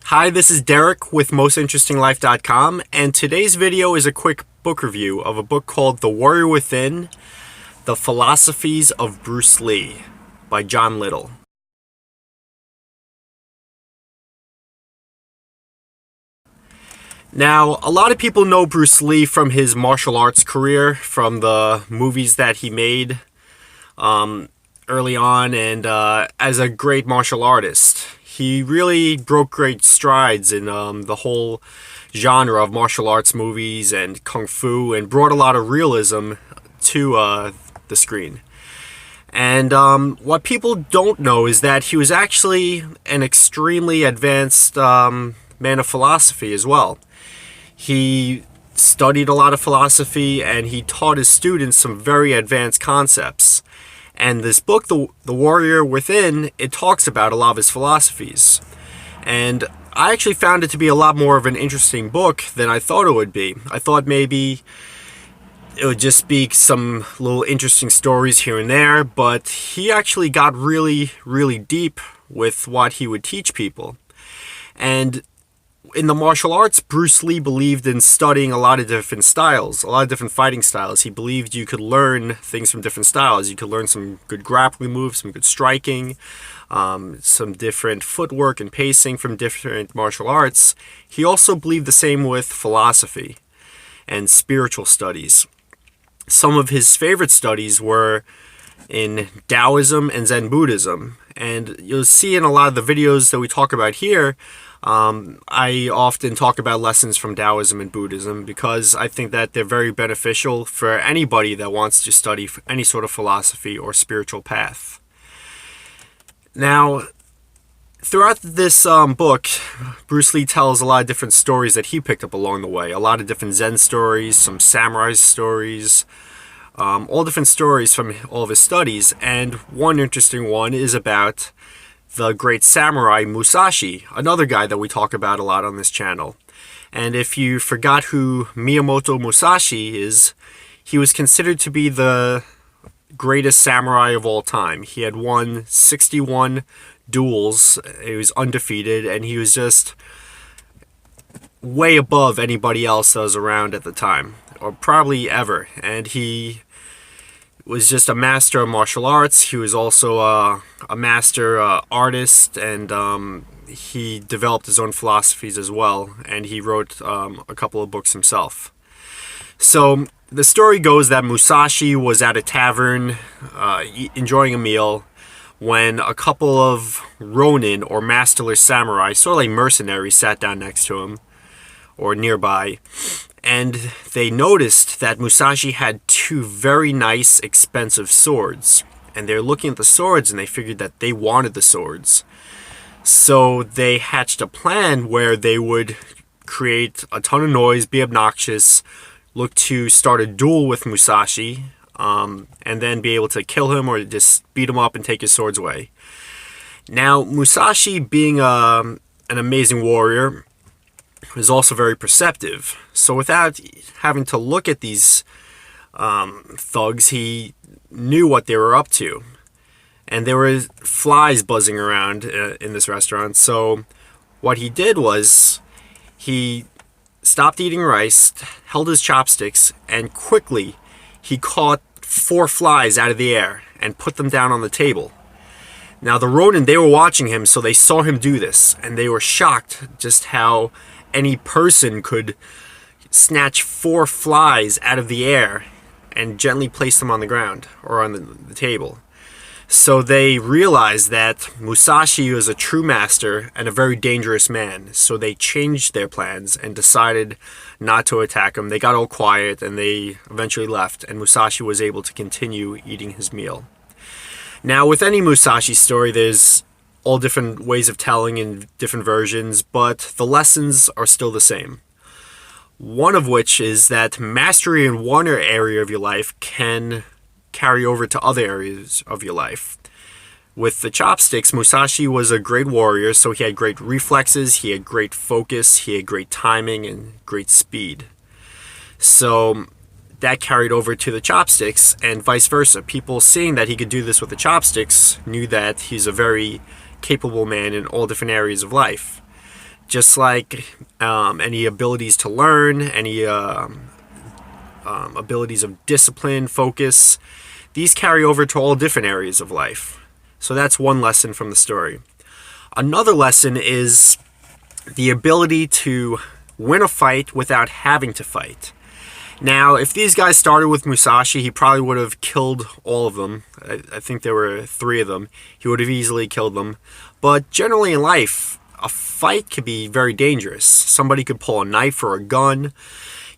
Hi, this is Derek with MostInterestingLife.com, and today's video is a quick book review of a book called The Warrior Within, The Philosophies of Bruce Lee by John Little. Now, a lot of people know Bruce Lee from his martial arts career, from the movies that he made early on, and as a great martial artist. He really broke great strides in the whole genre of martial arts movies and kung fu, and brought a lot of realism to the screen. And what people don't know is that he was actually an extremely advanced man of philosophy as well. He studied a lot of philosophy, and he taught his students some very advanced concepts. And this book, The Warrior Within, it talks about a lot of his philosophies. And I actually found it to be a lot more of an interesting book than I thought it would be. I thought maybe it would just be some little interesting stories here and there, but he actually got really, really deep with what he would teach people. And in the martial arts, Bruce Lee believed in studying a lot of different styles, a lot of different fighting styles. He believed you could learn things from different styles. You could learn some good grappling moves, some good striking, some different footwork and pacing from different martial arts. He also believed the same with philosophy and spiritual studies. Some of his favorite studies were in Taoism and Zen Buddhism. And you'll see in a lot of the videos that we talk about here, I often talk about lessons from Taoism and Buddhism because I think that they're very beneficial for anybody that wants to study any sort of philosophy or spiritual path. Now, throughout this book, Bruce Lee tells a lot of different stories that he picked up along the way. A lot of different Zen stories, some samurai stories, all different stories from all of his studies. And one interesting one is about the great samurai Musashi, another guy that we talk about a lot on this channel. And if you forgot who Miyamoto Musashi is, he was considered to be the greatest samurai of all time. He had won 61 duels, he was undefeated, and he was just way above anybody else that was around at the time, or probably ever. And he was just a master of martial arts. He was also a master artist, and he developed his own philosophies as well, and he wrote a couple of books himself. So the story goes that Musashi was at a tavern enjoying a meal when a couple of ronin, or masterless samurai, sort of like mercenaries, sat down next to him or nearby. And they noticed that Musashi had two very nice, expensive swords. And they're looking at the swords, and they figured that they wanted the swords. So they hatched a plan where they would create a ton of noise, be obnoxious, look to start a duel with Musashi, and then be able to kill him or just beat him up and take his swords away. Now, Musashi, being an amazing warrior, is also very perceptive. So without having to look at these thugs, he knew what they were up to. And there were flies buzzing around in this restaurant. So what he did was he stopped eating rice, held his chopsticks, and quickly he caught 4 flies out of the air and put them down on the table. Now the ronin, they were watching him, so they saw him do this, and they were shocked just how any person could snatch 4 flies out of the air and gently place them on the ground or on the table. So they realized that Musashi was a true master and a very dangerous man. So they changed their plans and decided not to attack him. They got all quiet and they eventually left, and Musashi was able to continue eating his meal. Now, with any Musashi story, there's all different ways of telling in different versions, but the lessons are still the same. One of which is that mastery in one area of your life can carry over to other areas of your life. With the chopsticks, Musashi was a great warrior, so he had great reflexes, he had great focus, he had great timing, and great speed. So that carried over to the chopsticks, and vice versa. People seeing that he could do this with the chopsticks knew that he's a very capable man in all different areas of life. Just like any abilities to learn, any abilities of discipline, focus, these carry over to all different areas of life. So that's one lesson from the story. Another lesson is the ability to win a fight without having to fight. Now, if these guys started with Musashi, he probably would have killed all of them. I think there were 3 of them. He would have easily killed them. But generally in life, a fight could be very dangerous. Somebody could pull a knife or a gun.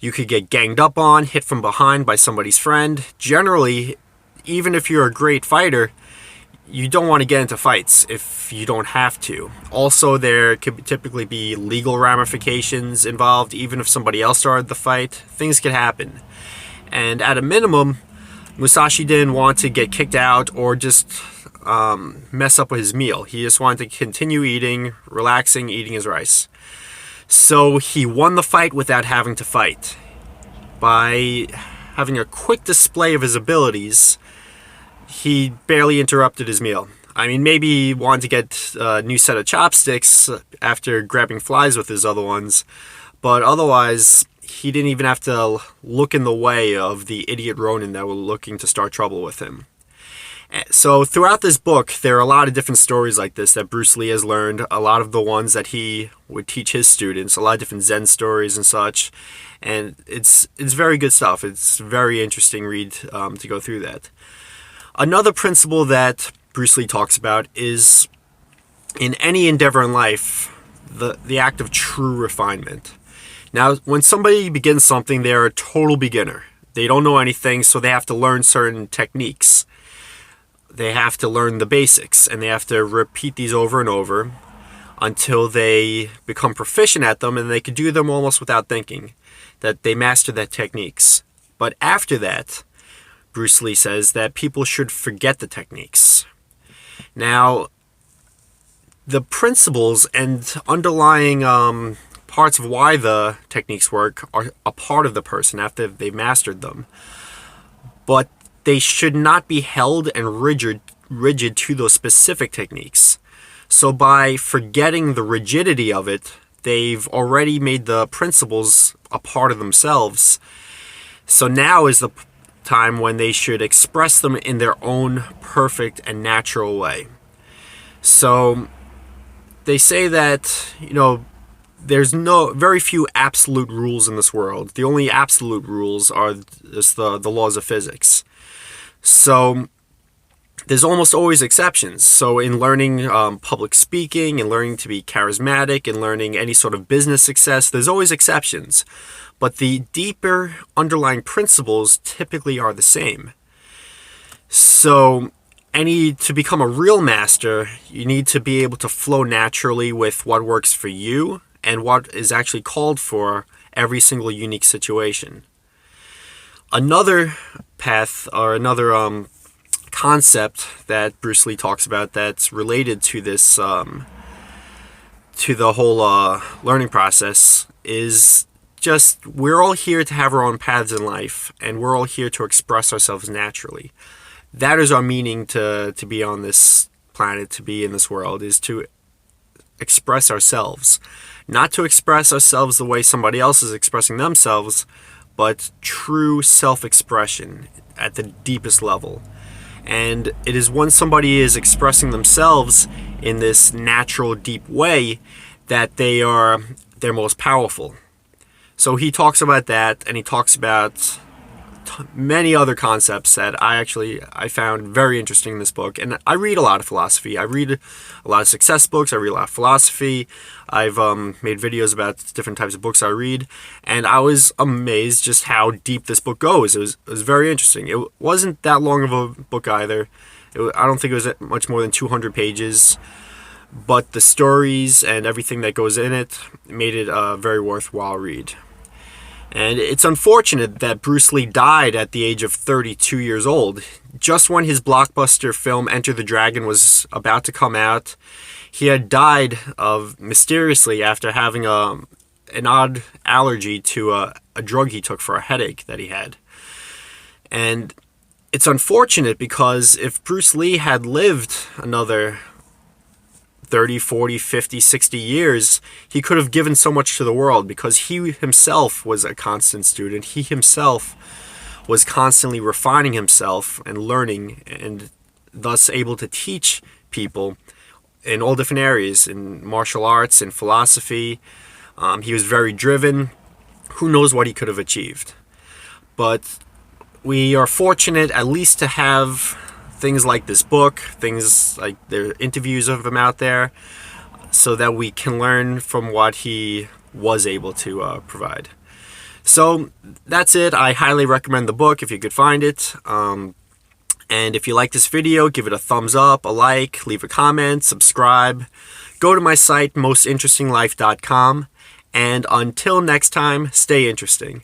You could get ganged up on, hit from behind by somebody's friend. Generally, even if you're a great fighter, you don't want to get into fights if you don't have to. Also, there could typically be legal ramifications involved. Even if somebody else started the fight, things could happen. And at a minimum, Musashi didn't want to get kicked out or just mess up with his meal. He just wanted to continue eating, relaxing, eating his rice. So he won the fight without having to fight. By having a quick display of his abilities, he barely interrupted his meal. I mean, maybe he wanted to get a new set of chopsticks after grabbing flies with his other ones, but otherwise, he didn't even have to look in the way of the idiot Ronin that were looking to start trouble with him. So throughout this book, there are a lot of different stories like this that Bruce Lee has learned, a lot of the ones that he would teach his students, a lot of different Zen stories and such, and it's very good stuff. It's a very interesting read to go through that. Another principle that Bruce Lee talks about is, in any endeavor in life, the act of true refinement. Now, when somebody begins something, they're a total beginner. They don't know anything, so they have to learn certain techniques. They have to learn the basics, and they have to repeat these over and over until they become proficient at them, and they can do them almost without thinking, that they master their techniques. But after that, Bruce Lee says that people should forget the techniques. Now, the principles and underlying parts of why the techniques work are a part of the person after they've mastered them. But they should not be held and rigid to those specific techniques. So by forgetting the rigidity of it, they've already made the principles a part of themselves. So now is the time when they should express them in their own perfect and natural way. So they say that, there's very few absolute rules in this world. The only absolute rules are just the laws of physics. So there's almost always exceptions. So in learning public speaking and learning to be charismatic and learning any sort of business success, there's always exceptions. But the deeper underlying principles typically are the same. So to become a real master, you need to be able to flow naturally with what works for you and what is actually called for every single unique situation. Another path or another concept that Bruce Lee talks about that's related to this, to the whole learning process is just we're all here to have our own paths in life, and we're all here to express ourselves naturally. That is our meaning to be on this planet, to be in this world, is to express ourselves. Not to express ourselves the way somebody else is expressing themselves, but true self-expression at the deepest level. And it is when somebody is expressing themselves in this natural, deep way that they're most powerful. So he talks about that, and he talks about many other concepts that I found very interesting in this book. And I read a lot of philosophy. I read a lot of success books. I read a lot of philosophy. I've made videos about different types of books I read, and I was amazed just how deep this book goes. It was very interesting. It wasn't that long of a book either. I don't think it was much more than 200 pages, but the stories and everything that goes in it made it a very worthwhile read. And it's unfortunate that Bruce Lee died at the age of 32 years old. Just when his blockbuster film Enter the Dragon was about to come out, he had died mysteriously after having an odd allergy to a drug he took for a headache that he had. And it's unfortunate because if Bruce Lee had lived another 30, 40, 50, 60 years, he could have given so much to the world because he himself was a constant student. He himself was constantly refining himself and learning, and thus able to teach people in all different areas, in martial arts, in philosophy. He was very driven. Who knows what he could have achieved? But we are fortunate at least to have things like this book, things like the interviews of him out there, so that we can learn from what he was able to provide. So that's it. I highly recommend the book if you could find it. And if you like this video, give it a thumbs up, a like, leave a comment, subscribe. Go to my site, mostinterestinglife.com. And until next time, stay interesting.